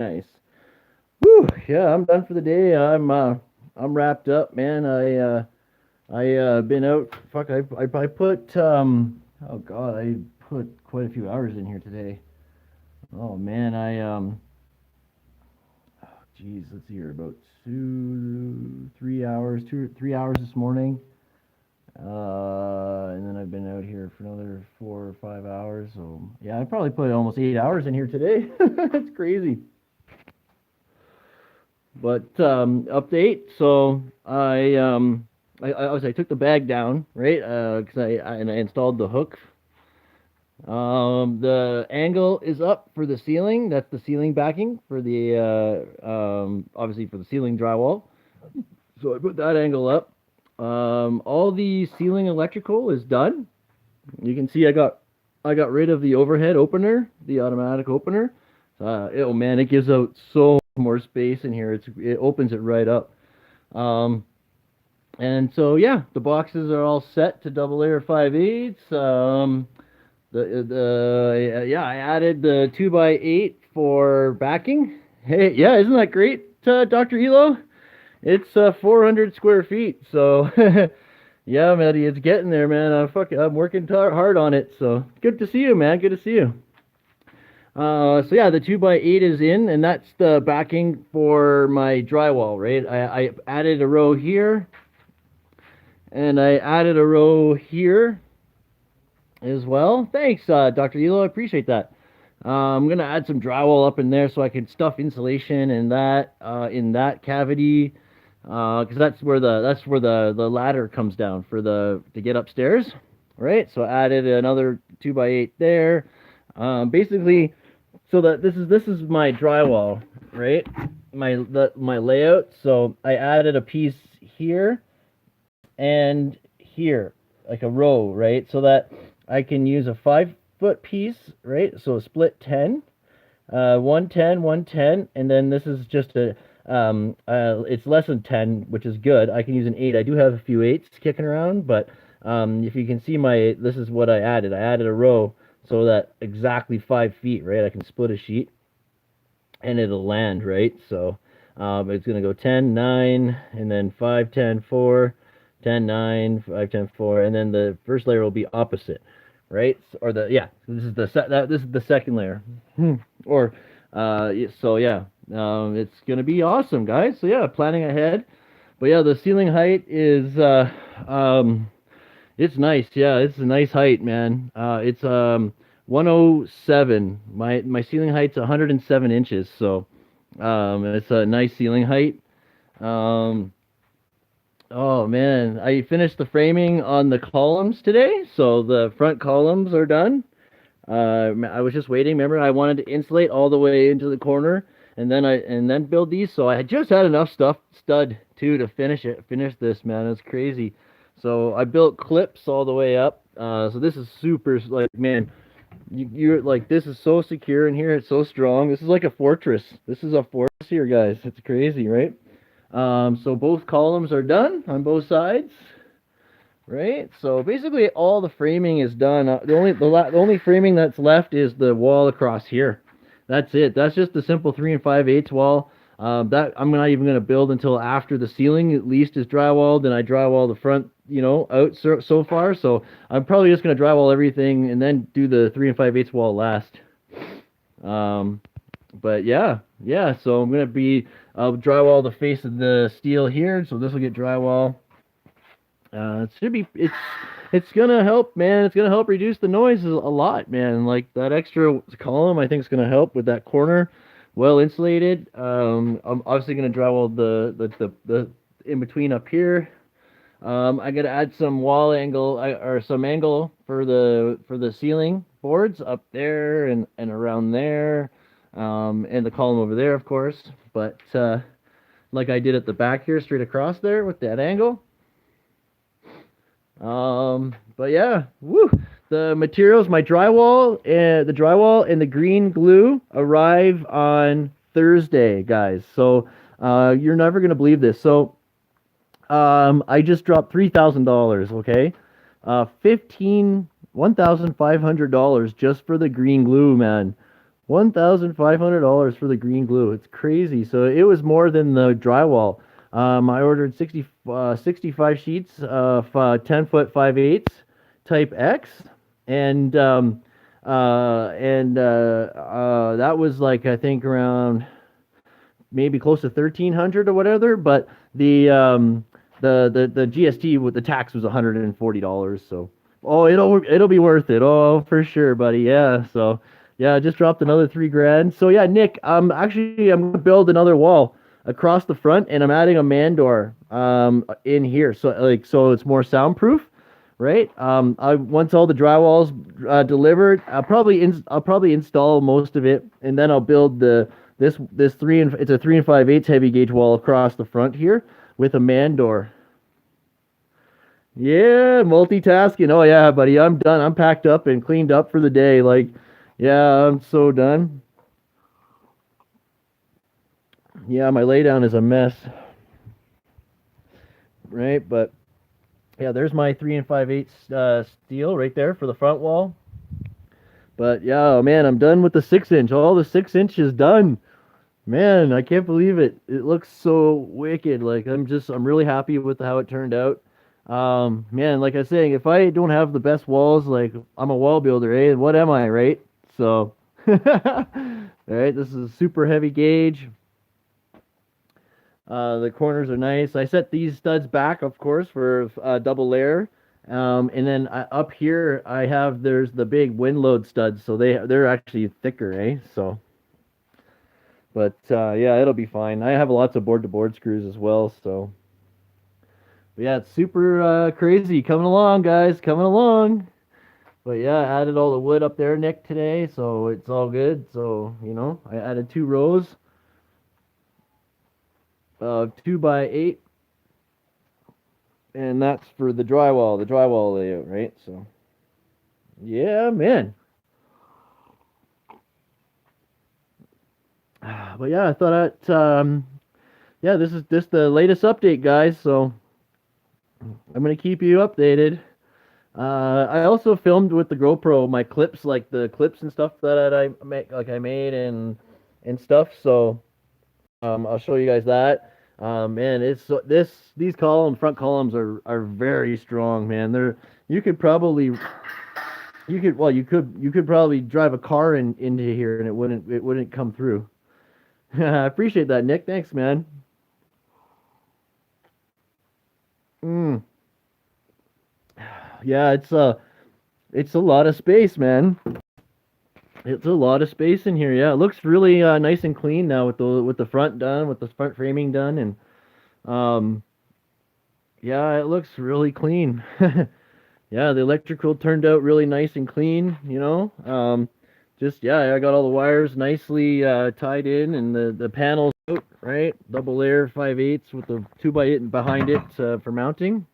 Nice. Whew, yeah, I'm done for the day. I'm wrapped up, man. I been out. Fuck, I put oh god, I put quite a few hours in here today. Oh man, geez, let's see here, about 2 3 hours, 2 or 3 hours this morning. And then I've been out here for another 4 or 5 hours. So yeah, I probably put almost 8 hours in here today. That's crazy. But update. So I took the bag down, right? Because I installed the hook. The angle is up for the ceiling. That's the ceiling backing for the obviously for the ceiling drywall. So I put that angle up. All the ceiling electrical is done. You can see I got rid of the overhead opener, the automatic opener. Oh man, it gives out so much more space in here. It opens it right up. Um, and so yeah, the boxes are all set to double layer 5/8. The yeah, I added the 2x8 for backing. Hey, yeah, isn't that great, Dr. Elo? It's 400 square feet, so yeah, Maddie, it's getting there, man. I'm working hard on it. So good to see you, man. Good to see you. So yeah, the 2x8 is in, and that's the backing for my drywall, right? I added a row here, and I added a row here as well. Thanks, Dr. Elo. I appreciate that. I'm gonna add some drywall up in there so I can stuff insulation in that cavity, because that's where the ladder comes down to get upstairs, right? So I added another 2x8 there. Basically, so that this is my drywall, right? My layout. So I added a piece here and here, like a row, right? So that I can use a 5 foot piece, right? So a split 10, 110, 110, and then this is just it's less than 10, which is good. I can use an 8. I do have a few 8s kicking around, but if you can see this is what I added. I added a row so that exactly 5 feet, right? I can split a sheet and it'll land, right? So it's going to go 10, 9, and then 5, 10, 4, 10, 9, 5, 10, 4, and then the first layer will be opposite, right? Or this is the second layer. Or so yeah, it's gonna be awesome, guys. So yeah, planning ahead. But yeah, the ceiling height is it's nice. Yeah, it's a nice height, man. It's 107. My ceiling height's 107 inches, so it's a nice ceiling height. Um, oh man, I finished the framing on the columns today, so the front columns are done. I was just waiting. Remember, I wanted to insulate all the way into the corner, and then build these. So I had just had enough stuff stud too to finish this, man. It's crazy. So I built clips all the way up. So this is super, like, man, you're like, this is so secure in here. It's so strong. This is like a fortress. This is a fortress here, guys. It's crazy, right? So both columns are done on both sides. Right, so basically all the framing is done. The only framing that's left is the wall across here. That's it. That's just the simple 3 5/8 wall. That I'm not even gonna build until after the ceiling at least is drywalled, and I drywall the front, out so far. So I'm probably just gonna drywall everything and then do the 3 5/8 wall last. Um, but yeah. So I'll drywall the face of the steel here. So this will get drywall. It's gonna help, man. It's gonna help reduce the noise a lot, man. Like that extra column, I think is gonna help with that corner, well insulated. I'm obviously gonna drywall the in between up here. I gotta add some wall angle or some angle for the ceiling boards up there and around there, and the column over there, of course. But like I did at the back here, straight across there with that angle. But yeah, woo. The materials, the drywall and the green glue arrive on Thursday, guys. So, you're never gonna believe this. So, I just dropped $3,000. Okay, 1,500 dollars just for the green glue, man. $1,500 for the green glue. It's crazy. So it was more than the drywall. I ordered 65 sheets of 10-foot 5/8 type X, and that was like, I think, around maybe close to 1,300 or whatever. But the GST with the tax was $140. So it'll be worth it. Oh, for sure, buddy. Yeah. So yeah, I just dropped another 3 grand. So yeah, Nick, I'm gonna build another wall across the front, and I'm adding a man door in here. So it's more soundproof, right? Once all the drywall's delivered, I'll probably install most of it, and then I'll build this it's a 3 5/8 heavy gauge wall across the front here with a man door. Yeah, multitasking. Oh yeah, buddy, I'm done. I'm packed up and cleaned up for the day. Like, yeah, I'm so done. Yeah, my laydown is a mess, right? But yeah, there's my 3 5/8 steel right there for the front wall. But yeah, oh, man, I'm done with the 6 inch. All the 6 inch is done. Man, I can't believe it. It looks so wicked. Like, I'm really happy with how it turned out. Man, like I was saying, if I don't have the best walls, like, I'm a wall builder, eh? What am I, right? So, all right, this is super heavy gauge. The corners are nice. I set these studs back, of course, for double layer. And then up here, there's the big wind load studs, so they're actually thicker, eh? So, but yeah, it'll be fine. I have lots of board to board screws as well, so. But yeah, it's super crazy coming along, guys, coming along. But yeah, I added all the wood up there, Nick, today, so it's all good. So, I added 2 rows of 2x8, and that's for the drywall layout, right? So, yeah, man. But yeah, I thought yeah, this is just the latest update, guys. So I'm gonna keep you updated. I also filmed with the GoPro my clips, like the clips and stuff that I made and stuff. So I'll show you guys that. Man, these front columns are very strong, man. You could probably drive a car into here and it wouldn't come through. I appreciate that, Nick. Thanks, man. Mm. Yeah, it's a lot of space, man. It's a lot of space in here. Yeah, it looks really nice and clean now with the front done, with the front framing done, and um, yeah, it looks really clean. Yeah, the electrical turned out really nice and clean. Just yeah, I got all the wires nicely tied in, and the panels out, right, double layer 5/8 with the 2x8 behind it for mounting.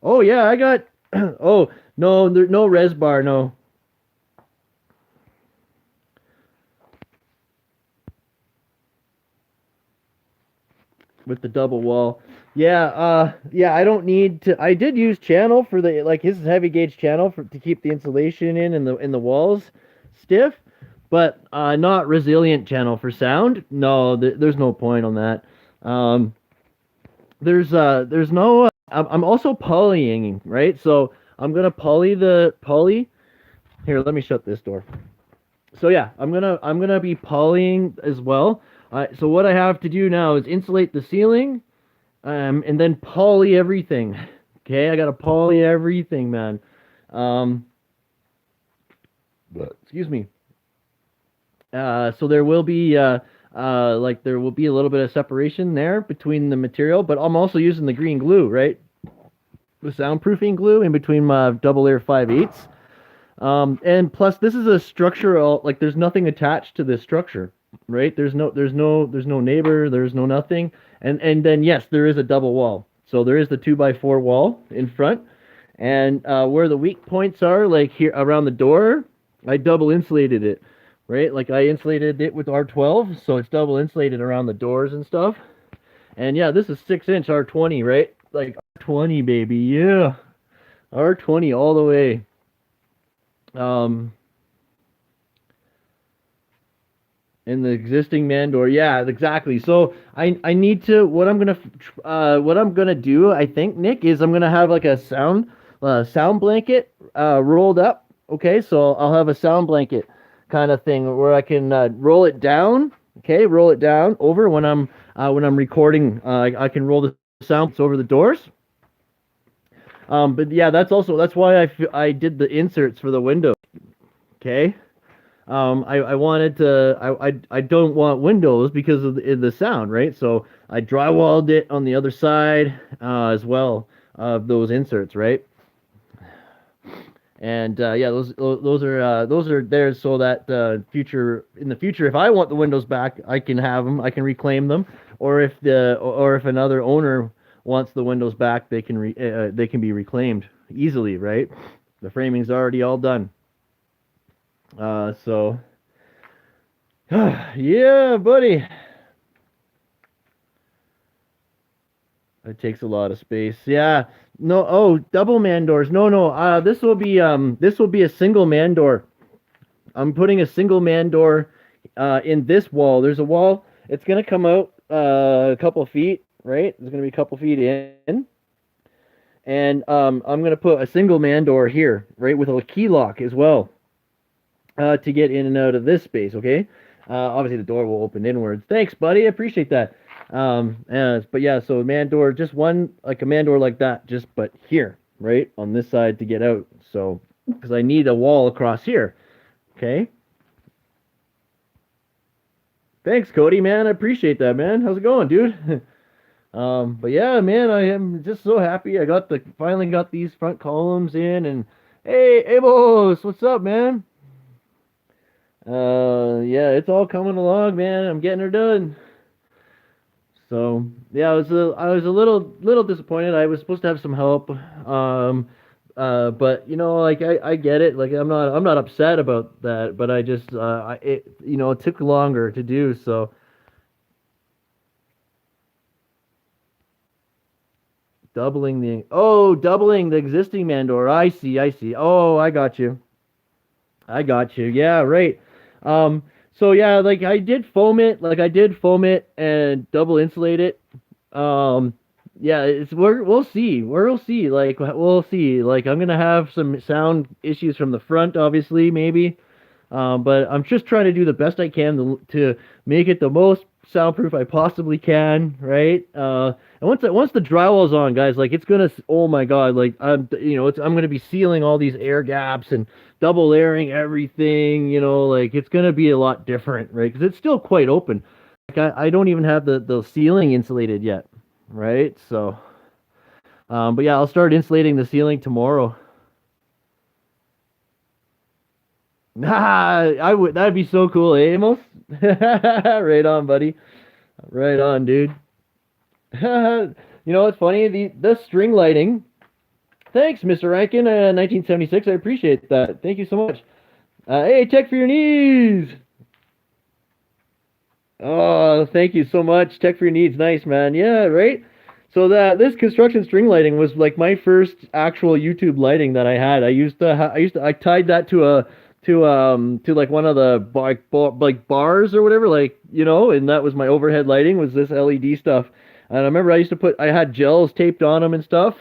Oh yeah, I got. Oh no, no res bar, no. With the double wall. Yeah, yeah, I don't need to. I did use channel for his heavy gauge channel to keep the insulation in the walls stiff, but not resilient channel for sound. No, there's no point on that. There's no. I'm also polying, right? So I'm gonna poly. Here, let me shut this door. So yeah, I'm gonna be polying as well. So what I have to do now is insulate the ceiling, and then poly everything. Okay, I gotta poly everything, man. Um, Excuse me. So there will be a little bit of separation there between the material, but I'm also using the green glue, right? The soundproofing glue in between my double layer 5/8. And plus this is a structural, like there's nothing attached to this structure, right? There's no neighbor, there's no nothing. And then yes, there is a double wall. So there is the 2x4 wall in front. And where the weak points are, like here around the door, I double insulated it, right? Like I insulated it with R12, so it's double insulated around the doors and stuff. And yeah, this is 6-inch R20, right? Like R20, baby, yeah. R20 all the way. Um, In the existing man door, yeah, exactly. So I need to what I'm gonna do, I think, Nick, is I'm gonna have like a sound blanket rolled up. Okay, so I'll have a sound blanket kind of thing where I can roll it down. Okay, roll it down over when I'm recording. I can roll the sound over the doors. But yeah, that's why I did the inserts for the window. Okay. I wanted to I don't want windows because of the sound, right? So I drywalled it on the other side as well of those inserts, right? And yeah, those are there so that future in the future, if I want the windows back, I can have them, I can reclaim them, or if another owner wants the windows back, they can be reclaimed easily, right? The framing's already all done. So yeah, buddy. It takes a lot of space. Yeah. No, oh, double man doors. No, no. This will be a single man door. I'm putting a single man door in this wall. There's a wall. It's gonna come out a couple feet, right? It's gonna be a couple feet in. And I'm gonna put a single man door here, right, with a key lock as well, to get in and out of this space, okay? Obviously the door will open inwards. Thanks, buddy. I appreciate that. But yeah, so man door, just one, like a man door like that, just but here, right on this side to get out. So, because I need a wall across here. Okay. Thanks, Cody, man. I appreciate that, man. How's it going, dude? But yeah, man, I am just so happy. I finally got these front columns in, and hey, Abos, what's up, man? Yeah, it's all coming along, man. I'm getting her done. So yeah, I was a little disappointed. I was supposed to have some help, but you know, like I get it. Like I'm not upset about that, but I just you know, it took longer to do. So doubling the existing Mandor. I see. Oh, I got you. I got you. Yeah, right. So yeah, like I did foam it and double insulate it. Um, yeah, we'll see. We'll see. Like we'll see. Like I'm gonna have some sound issues from the front, obviously, maybe. But I'm just trying to do the best I can to make it the most soundproof I possibly can, right? And once the drywall's on, guys, like it's gonna, oh my God, like I'm gonna be sealing all these air gaps and double layering everything, you know, like it's gonna be a lot different, right? Because it's still quite open. Like I don't even have the ceiling insulated yet, right? So, but yeah, I'll start insulating the ceiling tomorrow. I would. That'd be so cool, eh, Amos? Right on, buddy. Right on, dude. You know what's funny? The string lighting. Thanks, Mr. Rankin, 1976. I appreciate that. Thank you so much. Hey, tech for your knees. Oh, thank you so much. Tech for your needs. Nice, man. Yeah, right. So that this construction string lighting was like my first actual YouTube lighting that I had. I tied that to like one of the like bars or whatever, like, you know, and that was my overhead lighting, was this LED stuff. And I remember I had gels taped on them and stuff.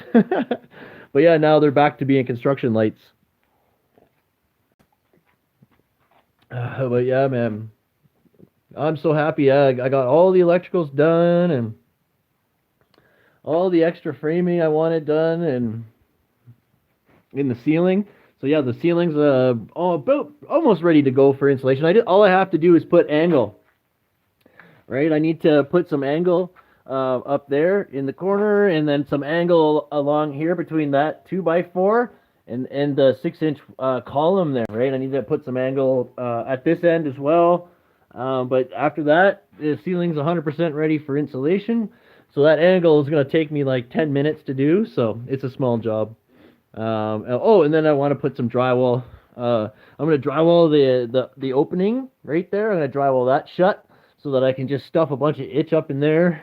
But yeah, now they're back to being construction lights. But yeah, man, I'm so happy. I got all the electricals done and all the extra framing I wanted done, and in the ceiling. So yeah, the ceiling's about almost ready to go for insulation. All I have to do is put angle. Right, I need to put some angle up there in the corner, and then some angle along here between that 2x4 and the 6-inch column there. Right, I need to put some angle at this end as well. But after that, the ceiling's 100% ready for insulation. So that angle is going to take me like 10 minutes to do. So it's a small job. And then I want to put some drywall. I'm going to drywall the opening right there. I'm going to drywall that shut so that I can just stuff a bunch of itch up in there.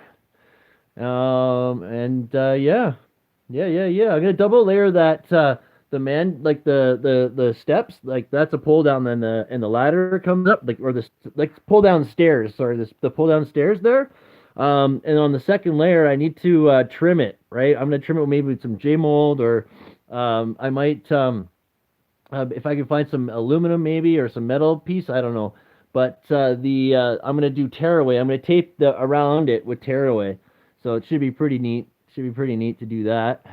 Yeah. I'm going to double layer the steps, like that's a pull down, then the ladder comes up, like, or the like pull down stairs, sorry, the pull down stairs there. And on the second layer, I need to trim it, right? I'm gonna trim it maybe with some J mold, or I might if I can find some aluminum maybe, or some metal piece, I don't know. But the I'm gonna do tearaway. I'm gonna tape the around it with tearaway, so it should be pretty neat. Should be pretty neat to do that.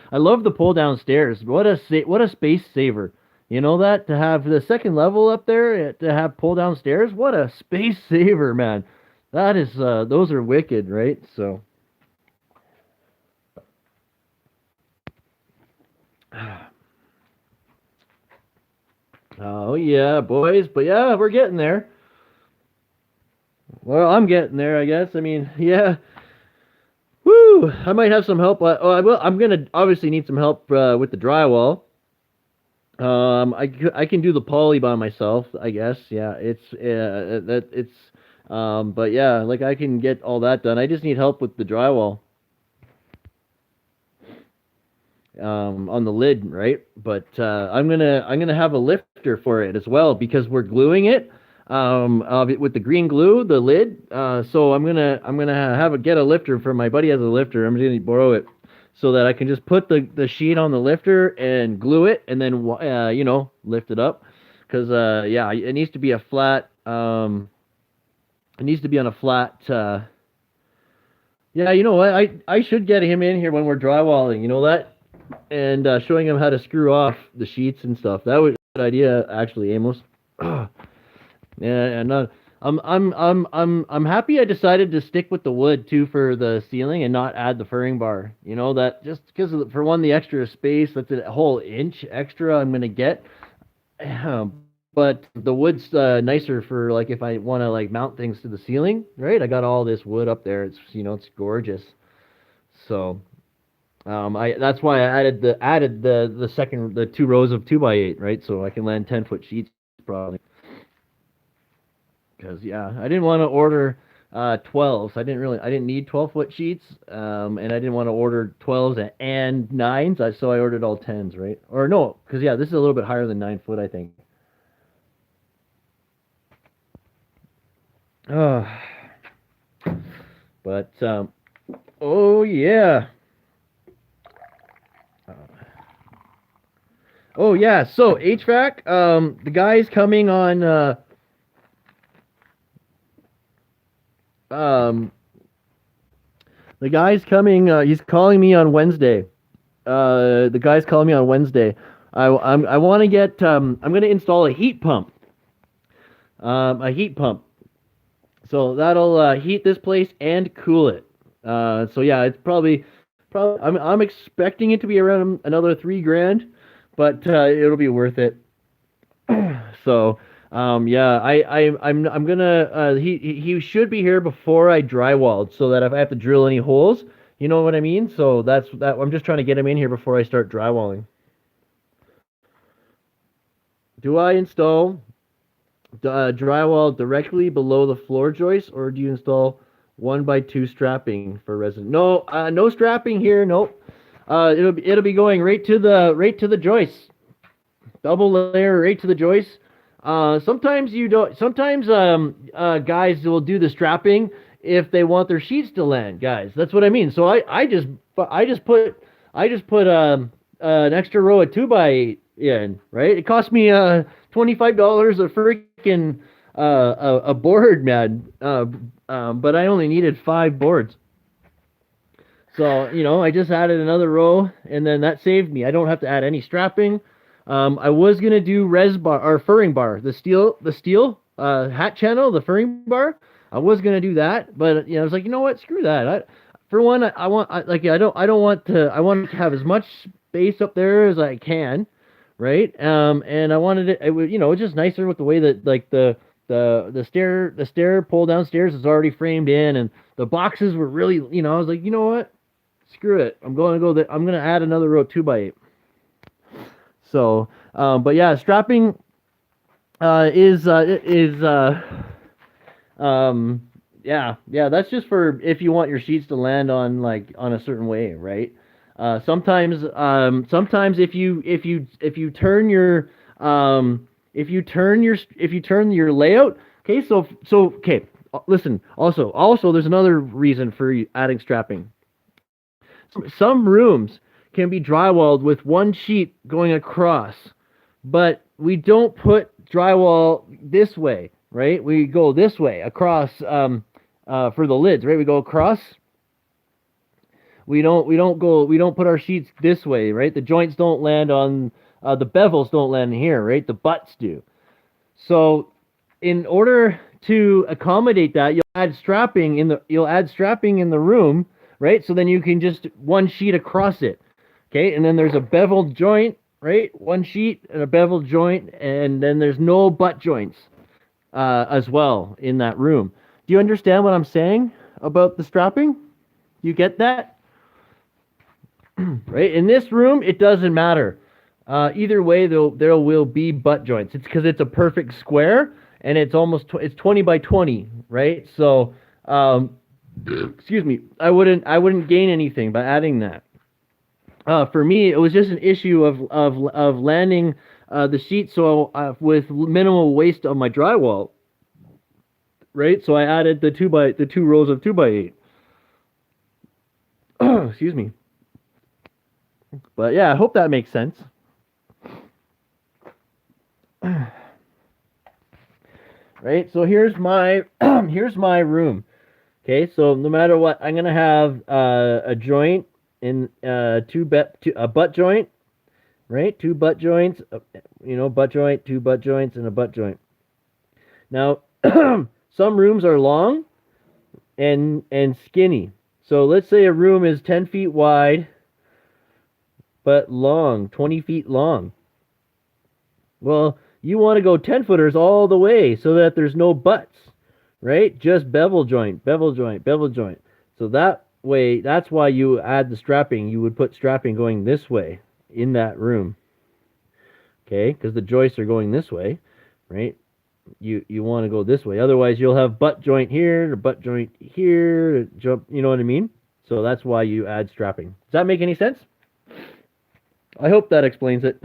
I love the pull downstairs. What a space saver. You know that, to have the second level up there, to have pull downstairs. What a space saver, man. That is those are wicked, right? So. Oh yeah, boys, but yeah, we're getting there. Well, I'm getting there, I guess. I mean, yeah. Woo! I might have some help. Oh, I will. I'm gonna obviously need some help with the drywall. I can do the poly by myself, I guess. Yeah, but yeah, like I can get all that done. I just need help with the drywall. On the lid, right? But I'm gonna have a lifter for it as well, because we're gluing it with the green glue, the lid. So I'm gonna get a lifter for my buddy has a lifter. I'm just gonna borrow it so that I can just put the sheet on the lifter and glue it, and then lift it up. Because yeah, it needs to be a flat. It needs to be on a flat. Yeah, you know what? I should get him in here when we're drywalling. You know that, and showing him how to screw off the sheets and stuff. That was a good idea, actually, Amos. Yeah, and I'm happy I decided to stick with the wood too for the ceiling and not add the furring bar. You know, that just because for one, the extra space, that's a whole inch extra I'm gonna get. But the wood's nicer for, like, if I want to like mount things to the ceiling, right? I got all this wood up there. It's gorgeous. So that's why I added the 2 rows of 2x8, right? So I can land 10-foot sheets probably. Because yeah, I didn't want to order 12s. I didn't need 12-foot sheets, and I didn't want to order 12s and 9s. So I ordered all 10s, right? Or no, because yeah, this is a little bit higher than 9 foot, I think. But oh yeah. Oh yeah, so HVAC, the guy's coming on the guy's coming he's calling me on Wednesday. The guy's calling me on Wednesday. I want to get I'm going to install a heat pump. A heat pump. So that'll heat this place and cool it. So yeah, it's probably I'm expecting it to be around another $3,000, but it'll be worth it. So yeah, I'm gonna he should be here before I drywalled, so that if I have to drill any holes, you know what I mean. So that's that. I'm just trying to get him in here before I start drywalling. Do I install drywall directly below the floor joist, or do you install 1x2 strapping for resident? No, no strapping here. Nope. It'll be going right to the joist. Double layer right to the joist. Sometimes you don't. Sometimes guys will do the strapping if they want their sheets to land. Guys, that's what I mean. So I just put an extra row of 2x8 in. Right. It cost me $25 a freaking a board, man. But I only needed 5 boards. So, I just added another row, and then that saved me. I don't have to add any strapping. I was gonna do res bar or furring bar, the steel hat channel, the furring bar. I was gonna do that, but I was like, you know what? Screw that. For one, I want to have as much space up there as I can, right? And I wanted it. It was, it's just nicer with the way that, like, the stair pull downstairs is already framed in, and the boxes were really, I was like, you know what? Screw it. I'm going to add another row 2x8. So, but yeah, strapping yeah, that's just for if you want your sheets to land on, like, on a certain way, right? Sometimes if you turn your layout, okay, okay, listen. Also, there's another reason for adding strapping. Some rooms can be drywalled with one sheet going across, but we don't put drywall this way, right? We go this way across for the lids, right? We go across. We don't put our sheets this way, right? The joints don't land on the bevels don't land here, right? The butts do. So in order to accommodate that, you'll add strapping in the room, right? So then you can just one sheet across it. Okay? And then there's a beveled joint, right? One sheet and a beveled joint, and then there's no butt joints as well in that room. Do you understand what I'm saying about the strapping? You get that? Right? In this room, it doesn't matter. Either way, there will be butt joints. It's because it's a perfect square, and it's 20 by 20, right? So, excuse me, I wouldn't gain anything by adding that. For me, it was just an issue of landing the sheet with minimal waste on my drywall, right? So I added the two rows of 2x8. Excuse me. But yeah, I hope that makes sense. Right, so here's my room. Okay, so no matter what, I'm gonna have a joint in a butt joint, right? Two butt joints, butt joint, two butt joints, and a butt joint. Now, some rooms are long and skinny. So let's say a room is 10 feet wide, but long, 20 feet long. Well, you want to go 10-footers all the way so that there's no butts, right? Just bevel joint, bevel joint, bevel joint. So that way, that's why you add the strapping. You would put strapping going this way in that room. Okay, because the joists are going this way, right? You want to go this way. Otherwise, you'll have butt joint here, butt joint here, jump, you know what I mean? So that's why you add strapping. Does that make any sense? I hope that explains it.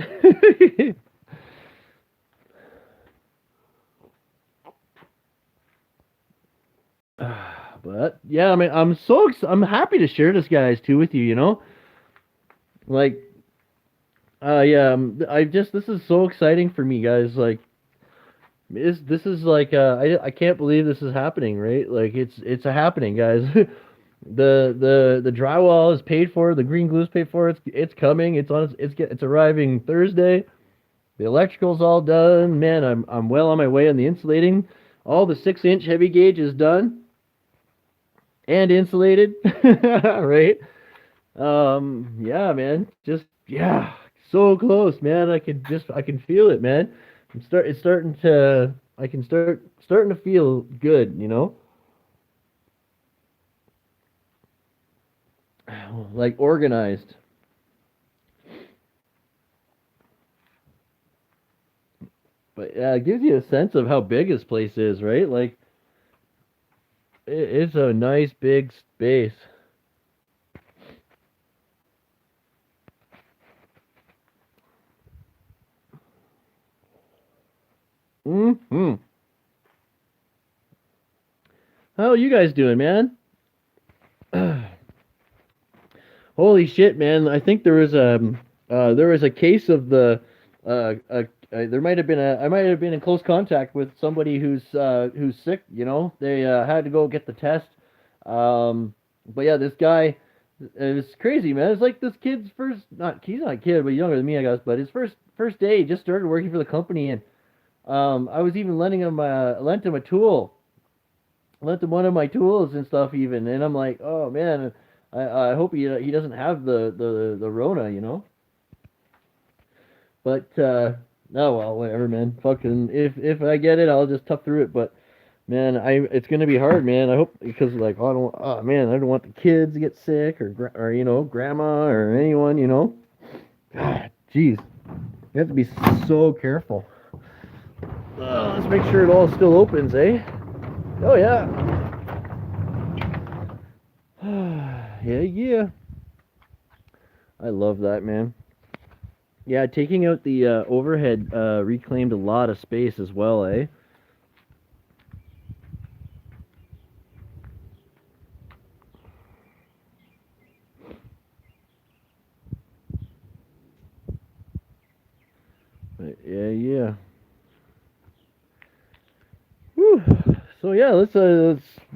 But yeah, I mean, I'm happy to share this, guys, too, with you. Like, yeah, this is so exciting for me, guys. Like, this is like, I can't believe this is happening, right? Like, it's a happening, guys. The drywall is paid for, the green glue is paid for. It's coming. It's arriving Thursday. The electrical's all done. Man, I'm well on my way on the insulating. All the 6-inch heavy gauge is done and insulated, right? Yeah, man, so close, man. I can feel it, man. It's starting to feel good, like organized. But yeah, it gives you a sense of how big this place is, right? Like, it's a nice big space. Mm-hmm. How are you guys doing, man? Holy shit, man! I think there was a case of the I might have been in close contact with somebody who's sick. They had to go get the test. But yeah, this guy, it was crazy, man. It's like this kid's he's not a kid, but younger than me, I guess. But his first day, he just started working for the company, and I was even lent him a tool, lent him one of my tools and stuff, even. And I'm like, oh man, I hope he doesn't have the Rona. But oh well, whatever, man. Fucking if I get it, I'll just tough through it. But man, it's gonna be hard, man. I hope, because like I don't want the kids to get sick or grandma or anyone. God, jeez, you have to be so careful. Let's make sure it all still opens, eh? Oh yeah. Yeah. I love that, man. Yeah, taking out the overhead reclaimed a lot of space as well, eh? But yeah. Whew. So yeah, let's.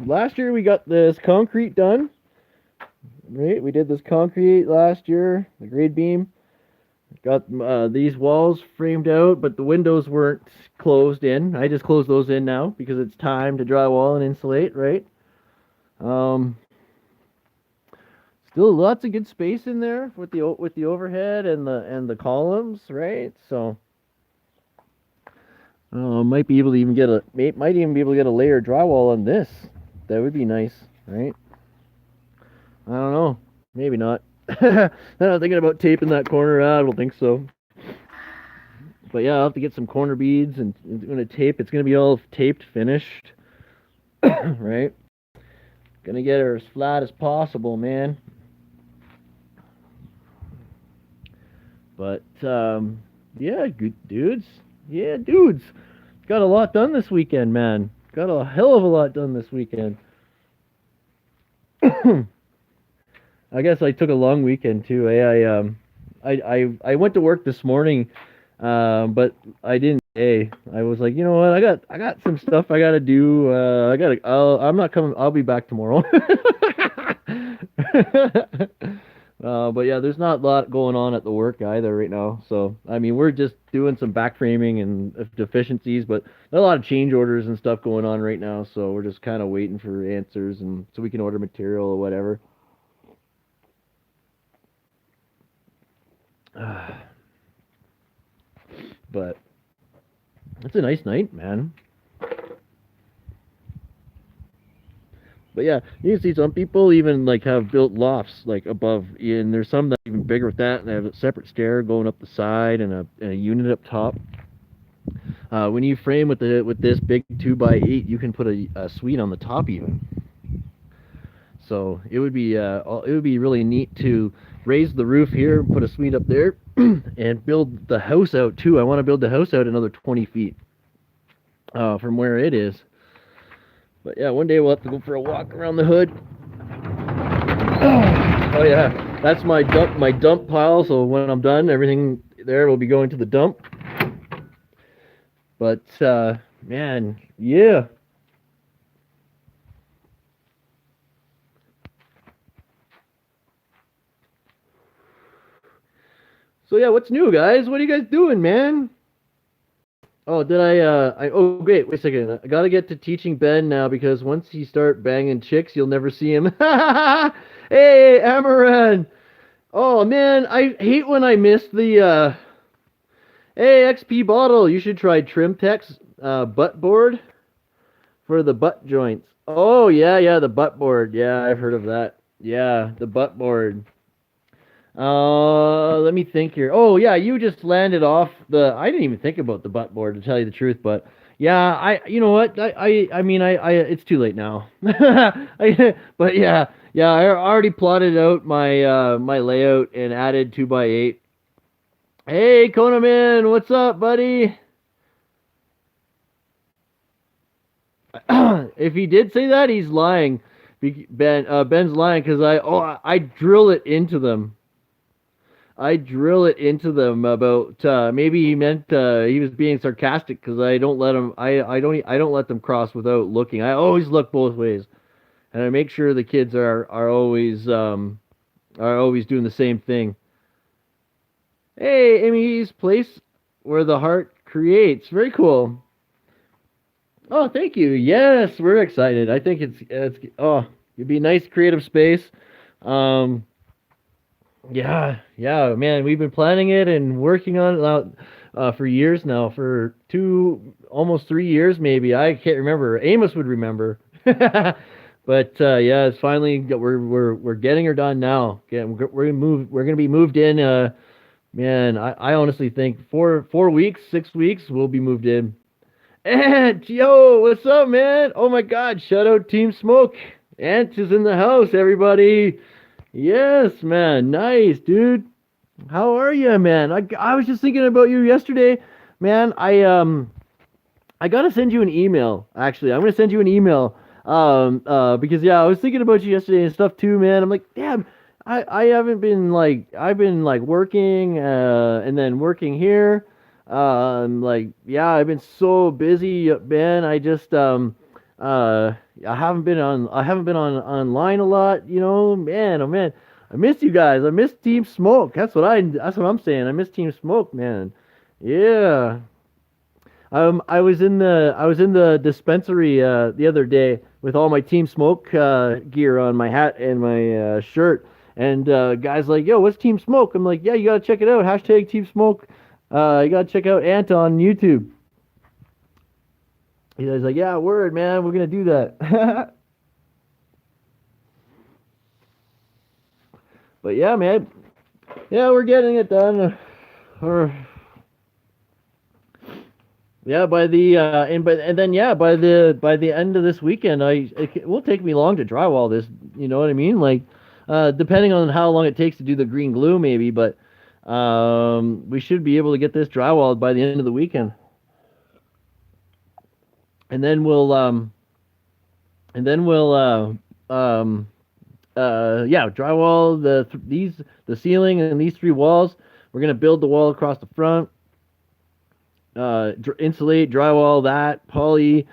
Last year we got this concrete done. Right, we did this concrete last year, the grade beam. Got these walls framed out, but the windows weren't closed in. I just closed those in now because it's time to drywall and insulate, right? Um, Still lots of good space in there with the overhead and the columns, right? So might be able to even get might even be able to get a layer of drywall on this. That would be nice, right? I don't know. Maybe not. I'm not thinking about taping that corner. I don't think so. But yeah, I'll have to get some corner beads and it's gonna tape. It's gonna be all taped, finished, right? Gonna get her as flat as possible, man. But yeah, good dudes. Yeah, dudes. Got a lot done this weekend, man. Got a hell of a lot done this weekend. I guess I took a long weekend too. I went to work this morning, but I didn't. I was like, you know what? I got some stuff I gotta do. I'm not coming. I'll be back tomorrow. But yeah, there's not a lot going on at the work either right now. So I mean, we're just doing some back framing and deficiencies, but there's a lot of change orders and stuff going on right now. So we're just kind of waiting for answers and so we can order material or whatever. But it's a nice night, man. But yeah, you can see some people even like have built lofts like above, and there's some that are even bigger with that, and they have a separate stair going up the side and a unit up top. When you frame with this big 2x8, you can put a suite on the top even. So it would be really neat to raise the roof here, put a suite up there, and build the house out too. I want to build the house out another 20 feet from where it is. But yeah, one day we'll have to go for a walk around the hood. Oh yeah, that's my dump pile. So when I'm done, everything there will be going to the dump. But man, yeah. So yeah, what's new, guys? What are you guys doing, man? Oh, did oh, great. Wait a second. I gotta get to teaching Ben now because once he start banging chicks, you'll never see him. Hey, Amaran. Oh, man. I hate when I miss the, hey, XP bottle. You should try Trimtex, butt board for the butt joints. Oh, yeah, the butt board. Yeah, I've heard of that. Yeah, the butt board. Let me think here. Oh yeah, you just landed off the. I didn't even think about the butt board to tell you the truth, but yeah, you know what? I mean, it's too late now. But yeah, I already plotted out my layout and added 2x8. Hey, Konaman, what's up, buddy? If he did say that, he's lying. Ben's lying because I drill it into them. I drill it into them about maybe he meant he was being sarcastic because I don't let them I don't let them cross without looking. I always look both ways, and I make sure the kids are always doing the same thing. Hey, Amy's place where the heart creates. Very cool. Oh, thank you. Yes, we're excited. I think it'd be a nice creative space. Um, Yeah, man, we've been planning it and working on it now, for years now, for almost 3 years maybe. I can't remember. Amos would remember. But yeah, it's finally we're getting her done now. We're gonna be moved in. Man, I honestly think 4 weeks, 6 weeks we'll be moved in. Ant, yo, what's up, man? Oh my God, shout out Team Smoke. Ant is in the house, everybody. Yes, man. Nice, dude. How are you, man? I was just thinking about you yesterday, man. I gotta send you an email. Actually, I'm gonna send you an email. Because yeah, I was thinking about you yesterday and stuff too, man. I'm like, damn, I haven't been like I've been like working, and then working here. Like yeah, I've been so busy, man. Uh, I haven't been on online a lot, man. Oh man, I miss you guys. I miss Team Smoke. That's what I'm saying. I miss Team Smoke, man. Yeah. I was in the dispensary the other day with all my Team Smoke gear on, my hat and my shirt, and guys like, "Yo, what's Team Smoke?" I'm like, "Yeah, you gotta check it out. Hashtag Team Smoke. You gotta check out Ant on YouTube." He's like, "Yeah, word, man. We're gonna do that." But yeah, man. Yeah, we're getting it done. Or yeah, by the and then yeah, by the end of this weekend, it won't take me long to drywall this. You know what I mean? Like, depending on how long it takes to do the green glue, maybe, but we should be able to get this drywalled by the end of the weekend, and then we'll yeah, drywall the ceiling and these three walls. We're gonna build the wall across the front, insulate, drywall that, poly,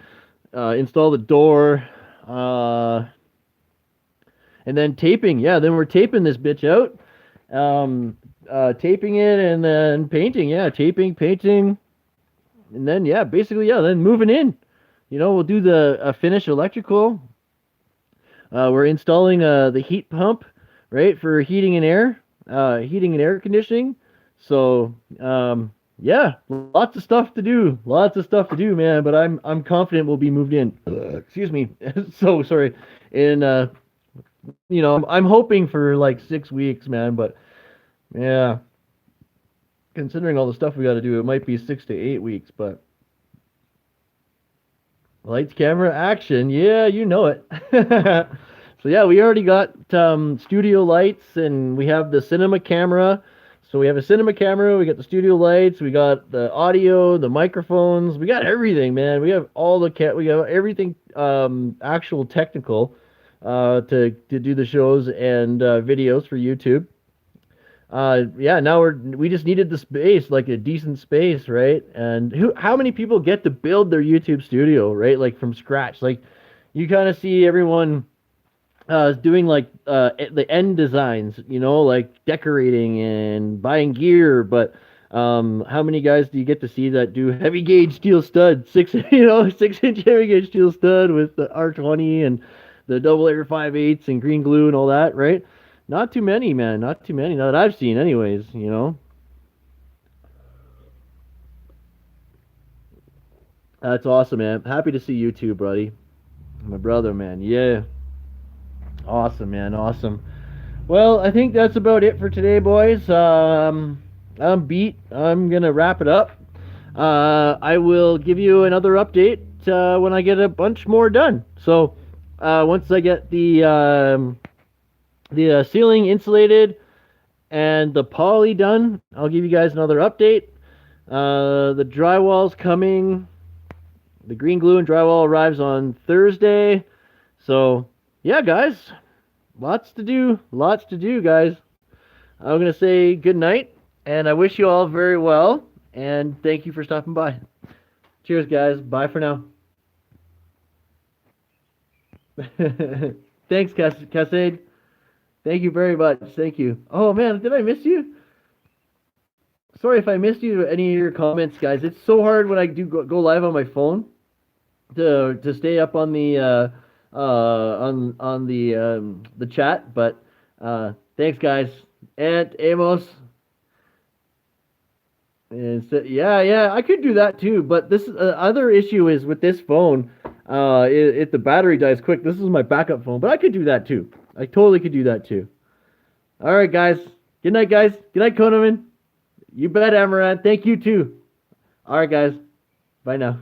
install the door, uh, and then taping. Yeah, then we're taping this bitch out. Taping it and then painting. Yeah, taping, painting, and then yeah, basically yeah, then moving in. We'll do the finish electrical. We're installing the heat pump, right, for heating and air conditioning. So yeah, lots of stuff to do. Lots of stuff to do, man. But I'm confident we'll be moved in. Excuse me. So sorry. And I'm hoping for like 6 weeks, man. But yeah, considering all the stuff we got to do, it might be 6 to 8 weeks. But lights, camera, action. Yeah, you know it. So yeah, we already got studio lights, and we have the cinema camera. So we have a cinema camera, we got the studio lights, we got the audio, the microphones, we got everything, man. We have we got everything actual technical to do the shows and videos for YouTube. Yeah, now we just needed the space, like a decent space, right? And how many people get to build their YouTube studio, right? Like from scratch. Like you kind of see everyone doing like the end designs, like decorating and buying gear, but how many guys do you get to see that do heavy gauge steel stud, 6-inch heavy gauge steel stud with the R20 and the double layer 5/8 and green glue and all that, right? Not too many, man. Not too many. Not that I've seen, anyways. That's awesome, man. Happy to see you too, buddy. My brother, man. Yeah. Awesome, man. Awesome. Well, I think that's about it for today, boys. I'm beat. I'm gonna wrap it up. I will give you another update when I get a bunch more done. So, once I get the ceiling insulated and the poly done, I'll give you guys another update. The drywall's coming. The green glue and drywall arrives on Thursday. So, yeah, guys, lots to do, guys. I'm going to say good night, and I wish you all very well, and thank you for stopping by. Cheers, guys. Bye for now. Thanks, Cascade. Thank you very much. Thank you. Oh, man, did I miss you? Sorry if I missed you any of your comments, guys. It's so hard when I do go live on my phone to stay up on the the chat. But thanks, guys. And Amos. And so, yeah, I could do that too. But this other issue is with this phone. If the battery dies quick, this is my backup phone. But I could do that too. I totally could do that too. All right, guys. Good night, guys. Good night, Konoman. You bet, Amaranth. Thank you too. All right, guys. Bye now.